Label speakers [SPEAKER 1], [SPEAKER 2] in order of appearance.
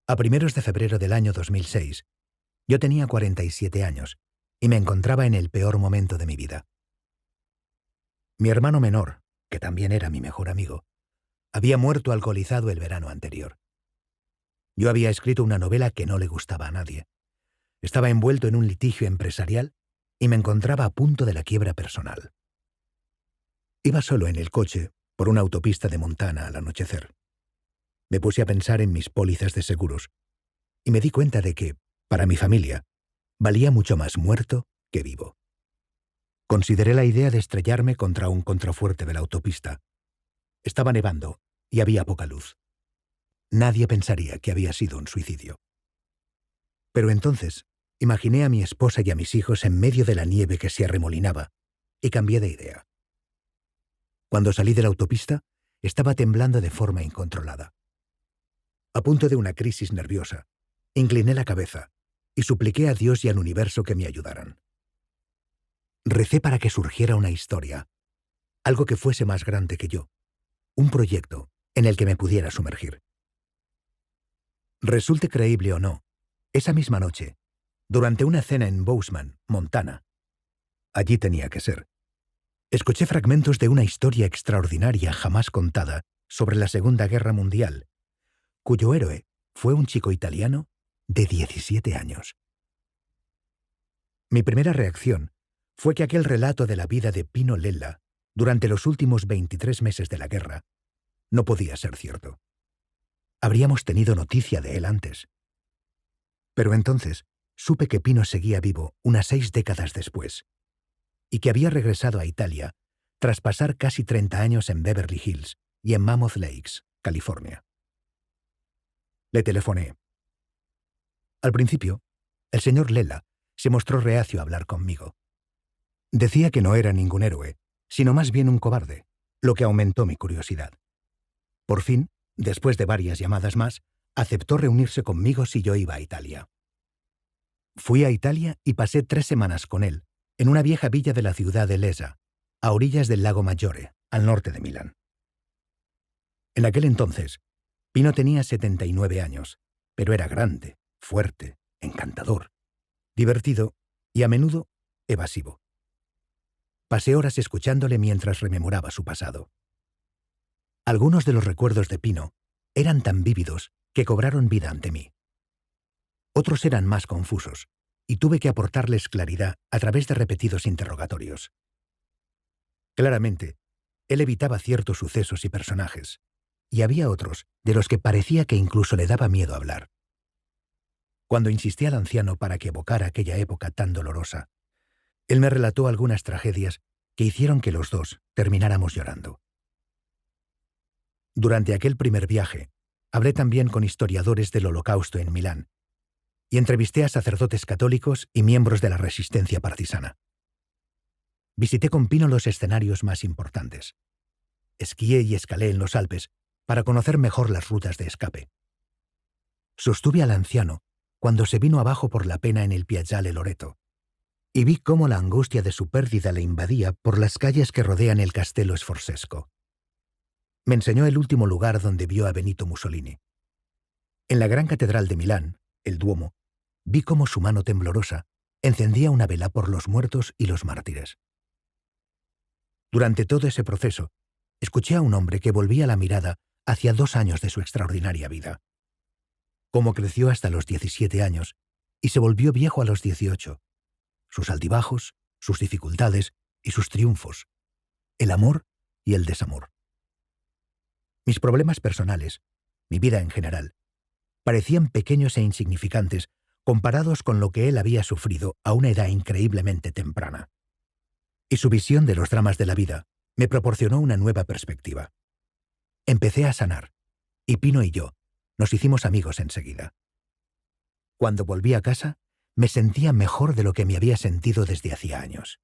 [SPEAKER 1] A primeros de febrero del año 2006, yo tenía 47 años y me encontraba en el peor momento de mi vida. Mi hermano menor, que también era mi mejor amigo, había muerto alcoholizado el verano anterior. Yo había escrito una novela que no le gustaba a nadie. Estaba envuelto en un litigio empresarial y me encontraba a punto de la quiebra personal. Iba solo en el coche por una autopista de Montana al anochecer. Me puse a pensar en mis pólizas de seguros y me di cuenta de que, para mi familia, valía mucho más muerto que vivo. Consideré la idea de estrellarme contra un contrafuerte de la autopista. Estaba nevando y había poca luz. Nadie pensaría que había sido un suicidio. Pero entonces imaginé a mi esposa y a mis hijos en medio de la nieve que se arremolinaba y cambié de idea. Cuando salí de la autopista, estaba temblando de forma incontrolada. A punto de una crisis nerviosa, incliné la cabeza y supliqué a Dios y al universo que me ayudaran. Recé para que surgiera una historia, algo que fuese más grande que yo, un proyecto en el que me pudiera sumergir. Resulte creíble o no, esa misma noche, durante una cena en Bozeman, Montana, allí tenía que ser, escuché fragmentos de una historia extraordinaria jamás contada sobre la Segunda Guerra Mundial, cuyo héroe fue un chico italiano de 17 años. Mi primera reacción fue que aquel relato de la vida de Pino Lella durante los últimos 23 meses de la guerra no podía ser cierto. Habríamos tenido noticia de él antes. Pero entonces supe que Pino seguía vivo unas 6 décadas después y que había regresado a Italia tras pasar casi 30 años en Beverly Hills y en Mammoth Lakes, California. Le telefoné. Al principio, el señor Lella se mostró reacio a hablar conmigo. Decía que no era ningún héroe, sino más bien un cobarde, lo que aumentó mi curiosidad. Por fin, después de varias llamadas más, aceptó reunirse conmigo si yo iba a Italia. Fui a Italia y pasé 3 semanas con él, en una vieja villa de la ciudad de Lesa, a orillas del lago Maggiore, al norte de Milán. En aquel entonces, Pino tenía 79 años, pero era grande, fuerte, encantador, divertido y a menudo evasivo. Pasé horas escuchándole mientras rememoraba su pasado. Algunos de los recuerdos de Pino eran tan vívidos que cobraron vida ante mí. Otros eran más confusos, y tuve que aportarles claridad a través de repetidos interrogatorios. Claramente, él evitaba ciertos sucesos y personajes, y había otros de los que parecía que incluso le daba miedo hablar. Cuando insistí al anciano para que evocara aquella época tan dolorosa, él me relató algunas tragedias que hicieron que los dos termináramos llorando. Durante aquel primer viaje, hablé también con historiadores del Holocausto en Milán y entrevisté a sacerdotes católicos y miembros de la resistencia partisana. Visité con Pino los escenarios más importantes. Esquié y escalé en los Alpes para conocer mejor las rutas de escape. Sostuve al anciano cuando se vino abajo por la pena en el Piazzale Loreto, y vi cómo la angustia de su pérdida le invadía por las calles que rodean el Castello Sforzesco. Me enseñó el último lugar donde vio a Benito Mussolini. En la gran catedral de Milán, el Duomo, vi cómo su mano temblorosa encendía una vela por los muertos y los mártires. Durante todo ese proceso, escuché a un hombre que volvía la mirada hacia 2 años de su extraordinaria vida. Cómo creció hasta los 17 años y se volvió viejo a los 18. Sus altibajos, sus dificultades y sus triunfos, el amor y el desamor. Mis problemas personales, mi vida en general, parecían pequeños e insignificantes comparados con lo que él había sufrido a una edad increíblemente temprana. Y su visión de los dramas de la vida me proporcionó una nueva perspectiva. Empecé a sanar, y Pino y yo nos hicimos amigos enseguida. Cuando volví a casa, me sentía mejor de lo que me había sentido desde hacía años.